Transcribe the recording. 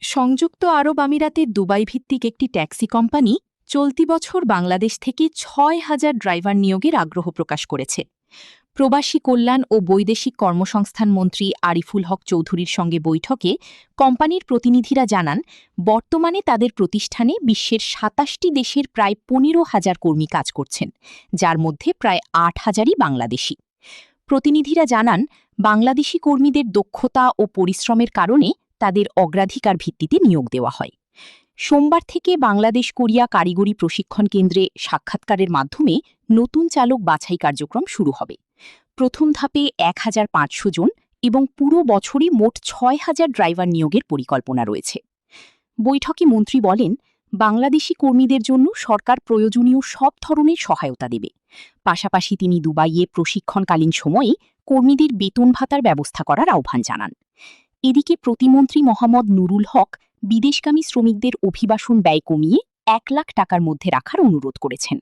সংযুক্ত আরব আমিরাতের দুবাই ভিত্তিক একটি ট্যাক্সি কোম্পানি চলতি বছর বাংলাদেশ থেকে ৬,০০০ ড্রাইভার নিয়োগের আগ্রহ প্রকাশ করেছে। প্রবাসী কল্যাণ ও বৈদেশিক কর্মসংস্থান মন্ত্রী আরিফুল হক চৌধুরীর সঙ্গে বৈঠকে কোম্পানির প্রতিনিধিরা জানান, বর্তমানে তাদের প্রতিষ্ঠানে বিশ্বের ২৭টি দেশের প্রায় ১৫,০০০ কর্মী কাজ করছেন, যার মধ্যে প্রায় ৮,০০০ই বাংলাদেশি। প্রতিনিধিরা জানান, বাংলাদেশি কর্মীদের দক্ষতা ও পরিশ্রমের কারণে তাদের অগ্রাধিকার ভিত্তিতে নিয়োগ দেওয়া হয়। সোমবার থেকে বাংলাদেশ কোরিয়া কারিগরি প্রশিক্ষণ কেন্দ্রে সাক্ষাৎকারের মাধ্যমে নতুন চালক বাছাই কার্যক্রম শুরু হবে। প্রথম ধাপে ১,৫০০ জন এবং পুরো বছরই মোট ৬,০০০ ড্রাইভার নিয়োগের পরিকল্পনা রয়েছে। বৈঠকে মন্ত্রী বলেন, বাংলাদেশি কর্মীদের জন্য সরকার প্রয়োজনীয় সব ধরনের সহায়তা দেবে। পাশাপাশি তিনি দুবাইয়ে প্রশিক্ষণকালীন সময়ে কর্মীদের বেতন ভাতার ব্যবস্থা করার আহ্বান জানান। এদিকে প্রতিমন্ত্রী মোহাম্মদ নুরুল হক বিদেশগামী শ্রমিকদের অভিবাসন ব্যয় কমিয়ে ১ লাখ টাকার মধ্যে রাখার অনুরোধ করেছেন।